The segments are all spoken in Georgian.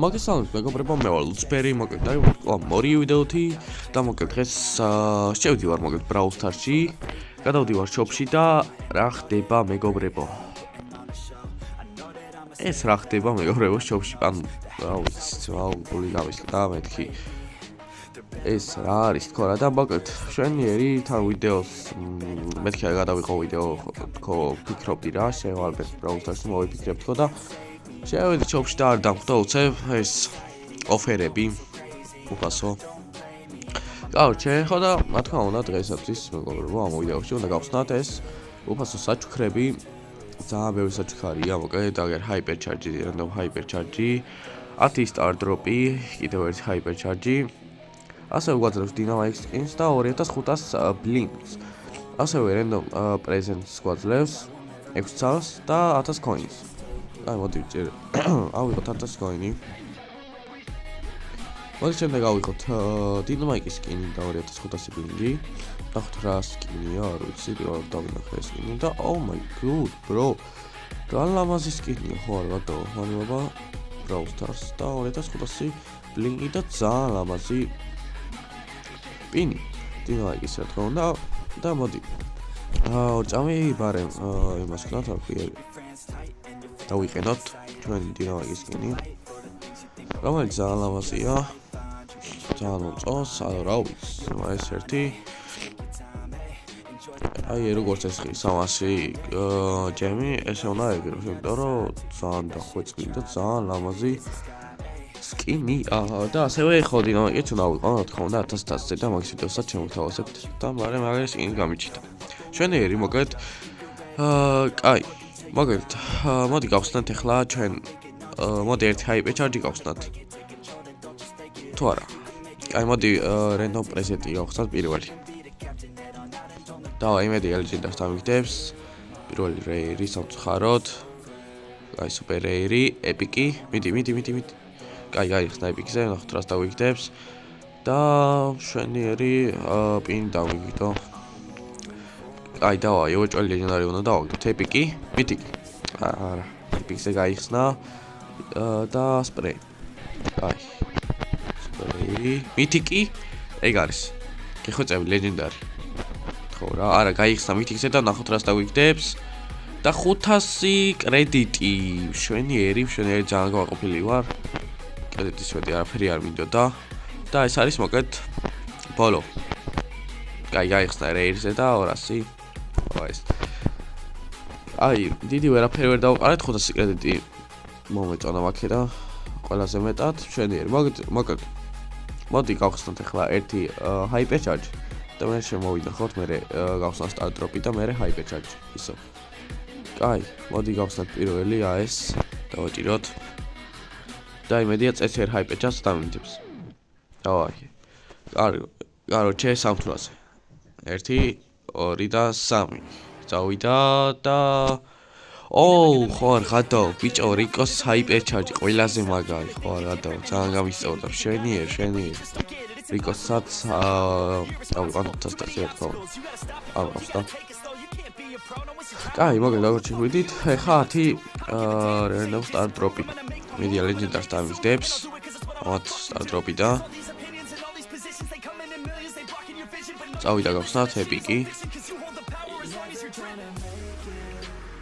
მოგესალმებით მეგობრებო, მე ვარ ლუცბერი, მოკლედ მორი ვიდეოთი და მოკლედ დღეს შევდივარ მოკლედ Brawl Stars-ში, გადავდივარ shop-ში და რა ხდება მეგობრებო. ეს რა ხდება მეგობრებო shop-ში, ანუ რა ვიცი, გული გავისლა და მეთქი. ეს რა არის თქო რა და მოკლედ შვენიერი თან ვიდეოს მეთქი გადავიყო ვიდეო თქო ფიქრობდი რა, შევალბეთ Brawl Stars-ში მოვიფიქრებ თქო და შევედი shop-ში და არ დამხვდა უცებ ეს ოფერები უფასო. Короче, ხო და რა თქმა უნდა დღეისათვის მეგობრებო ამ ვიდეოში უნდა გავხსნათ ეს უფასო საჩუქრები. ძალიან ბევრი საჩუქარია, მოკლედ აგერ hyper charge, random hyper charge, 10 star drop-ი, კიდევ ერთი hyper charge. ასევე გვაძლევს dynamic skins და 2500 blinks. ასევე random presents გვაძლევს 6 წელს და 1000 coins. აი მოდი ვიწერე. ავიღოთ 1000 coin-ი. მოდი შემდეგ ავიღოთ dynamic skin-ი და 2500 blinki. ნახოთ რა skin-ია, არ ვიცი, პირველად დავინახე ეს skin-ი და oh my god, bro. რა ლამაზი skin-ია, ხო არა ბატონო, მადლობა Brawl Stars და 2500 blinki და ძალიან ლამაზი pin-ი. dynamic-ის რა თქმა უნდა და მოდი. ჭამი ბარემ იმას ვქნათ, აქ დავიყენოთ ჩვენი dynamic skin-ი. რომელიც ძალიან ლამაზია. ძალიან მოწონს, ანუ რა ვიცი, ეს ერთი აი როგორც ეს 300 ჯემი, ესე უნდა ეგრევ, იმიტომ რომ ძალიან დახვეწილი და ძალიან ლამაზი skin-ია და ასევე ხო dynamic-იც უნდა ვიყო, რა თქმა უნდა 1000-ზე და მაგის ვიდეოსაც შემოთავაზებთ და მაგრამ skin-ი გამიჩნდა. შვენიერი მოკლედ კაი მოკლედ მოდი გავხსნათ ახლა ჩვენ მოდი ერთი hyper charge გავხსნათ თუ არა კაი მოდი random present-ი გავხსნათ პირველი და იმედი legendary-ს დამიგდებს პირველი rare-ი სამწუხაროდ კაი super rare-ი epic-ი მიდი კაი გაიხსნა epic-ზე ნახოთ რას დავიგდებს და შვენიერი pin დავიგდო აი დავაი უეჭველი legendary უნდა დავაგდოთ epic-ი mythic-ი არა epic-ზე გაიხსნა და spray აი spray mythic-ი ეგ არის გეხვეწები legendary ხო რა არა გაიხსნა mythic-ზე და ნახოთ რას დავიგდებს და 500 კრედიტი შვენიერი ძალიან გავაყოფილი ვარ კრედიტის შედი არაფერი არ მინდოდა და ეს არის მოკლედ ბოლო კაი გაიხსნა rare-ზე და 200 ეს აი დიდი ვერაფერი ვერ დავყარეთ 500 კრედიტი მომეწონა მაქედა ყველაზე მეტად შვენიერი მოკლედ მოდი გავხსნათ ახლა ერთი hyper charge და მე შემოვიდახოთ მე გავხსნათ star drop-ი და მე hyper charge ისო კაი მოდი გავხსნათ პირველი ეს დავაჭიროთ და იმედია წესიერ hyper charge-ს დამიმდებს დავაი კაროჩე სამთვრაზე 1 2 და 3 წავიდა და ხო არ ხატო ბიჭო რიკოს hyper charge ყველაზე მაგარი ხო არ ხატო ძალიან გამისწორდა შვენიერი რიკოსაც ავყანოთ 1000 თქო ავყავს და კაი მოკლედ როგორც ვიდით ეხა 10 random star drop-ი media legendary-ს დამიგდებს ამათ star drop-ი და წავიდა გავხსნათ epic-ი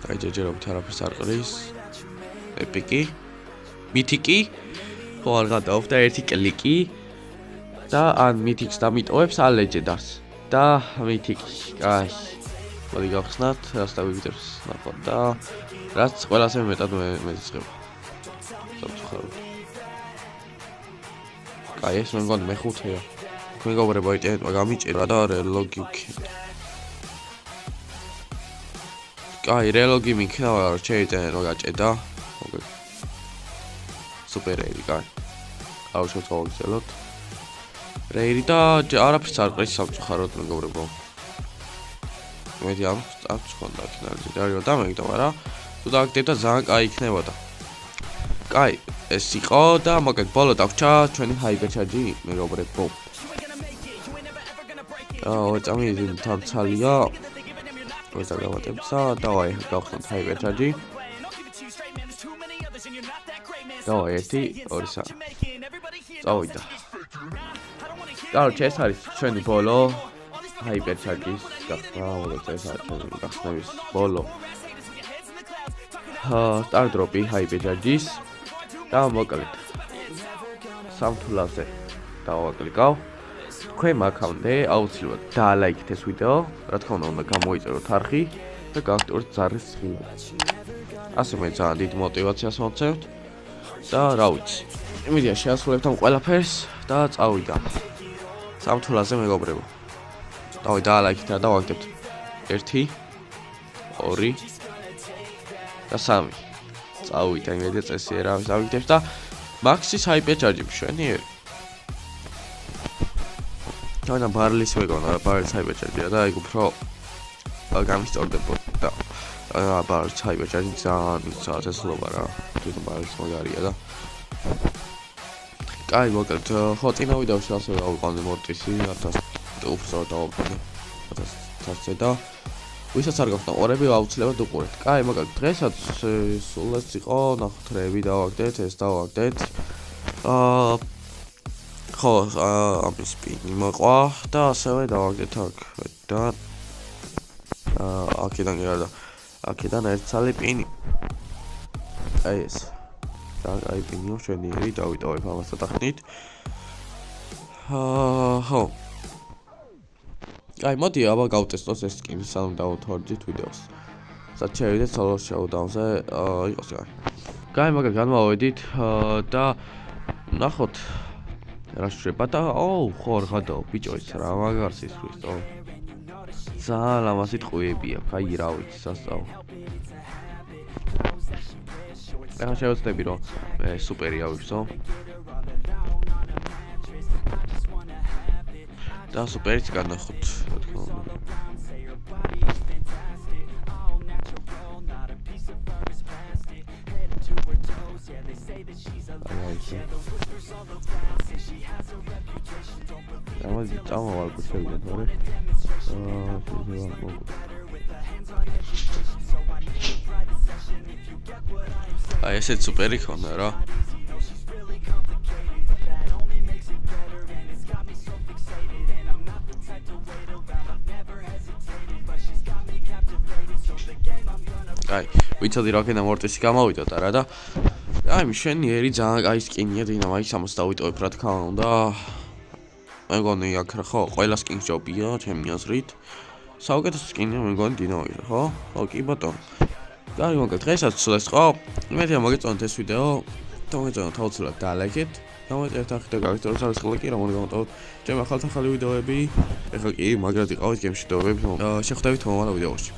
აი ჯერჯერობით არაფერს არ ყრის epic-ი mythic-ი ხო არ გადავთ და ერთი კლიკი და ან mythic-ს დამიტოვებს ან legendary-ს და mythic-ი კაი მოდი გავხსნათ რას დავიგდებს ნახოთ და რაც ყველაზე მეტად მეძღება სამწუხაროდ კაი ეს მე მგონი მეხუთეა მეგობრებო იტენეთ გამიჭირა და რელოგი ვქენდა კაი რელოგი მიქნა რა შეიძლება გაჭედა მოკლედ super rare კაი აუ შევწავლოთ rare და არაფერს არ ყრის სამწუხაროდ მეგობრებო მედი ამ წავწქონდა ფინალზე და დამეგდო რა თუ დააგდებდა ძალიან კაი იქნებოდა კაი ეს იყო და მოკლედ ბოლო დავრჩა ჩვენი hyper charge მეგობრებო წამი თამცალია ვეცა გავატებსა და აი გავხსნათ hyper charge დავაი 1 2 3 წავიდა კაროჩე ეს არის ჩვენი ბოლო ჰაიპერჩარჯის გახსნა მოდით ეს არის ჩვენი გახსნების ბოლო სტარდროპი ჰაიპერჩარჯის და მოკლედ სამთულაზე დავაკლიკავ თქვენ აქამდე აუცილებლად დაალაიქეთ ეს ვიდეო რა თქმა უნდა გამოიწეროთ არხი და გააქტიუროთ ზარის სხივი ასე მე ძალიან დიდ мотивაციას მოვცემთ და რა ვიცი იმედია შეასრულებთ ამ ყველაფერს და წავიდა სამთულაზე მეგობრებო დაალაიქეთ და დავაგდებთ 1 2 და 3 წავიდა იმედია წესიერ ამის დავიგდებს და მაქსის ჰაიპერჩარჯი მშვენიერი და ბარლის მეგონა ბარლის ჰაიპერჩარჯია და იქ უფრო გამისწორდებოდა და ბარლის ჰაიპერჩარჯი ძალიან ცეცხლობა რა თვითონ ბარლის მაგარია და კაი მოკლედ ხო წინა ვიდეოში ასე გავიყვანე მოტისი 1000 უბრალოდ დავაბრუნე 1000-ზე და ვისაც არ გაქვთ ყურები აუცილებლად უყურეთ კაი მოკლედ დღესაც სულ ეს იყო ნახოთრები დავაგდეთ ეს დავაგდეთ ხო ამის სპინი მოყვა და ასევე დავაგდეთ აქ და აქედან გარდა აქედან ერთ ცალი პინი აი ეს და აი პინიო შენიერი დავიტოვებ ამას დათანხმდით ხო აი მოდი აბა გავტესტოთ ეს სკინი სანამ დავუთვალდით ვიდეოს სადაც შევიდეთ სოლო შოუდაუნზე იყოს კაი მაგრამ განმოვედით და ნახოთ რა შეიძლება და ხო რღადაო ბიჭო ის რა მაგარს ისვრის თო ძალიან ლამაზი ტყუები აქვს აი რა ვიცი სასწაო ახლა შევეცდები რომ მე სუპერი ავიფსო და სუპერიც განახოთ რა თქმა უნდა ამაზე წამოვალ შევიდეთ მორე აი ესეც სუპერი ხონდა რა აი ვიცოდი რაკენა მორტისი გამოვიდოდა რა და აი მშვენიერი ძალიან კაი სკინია დინამაის ამას დავიტოვებ რა თქმა უნდა მეგონი აქ რა ხო ყველა სკინს ჯობია ჩემი აზრით საუკეთესო სკინია მეგონი დინამაის ხო კი ბატონო კაი მოკლედ დღესაც სულ ეს ხო იმედია მოგეწონათ ეს ვიდეო და მოგეწონათ აუცილებლად დაალაიქეთ დამოიწერეთ არხი და გააქტიუროთ ზარის სხივი კი რომ გამოტოვოთ ჩემი ახალ ვიდეოები ეხლა კი მაგრად იყავით გემში და შეხვდებით მომავალ ვიდეოში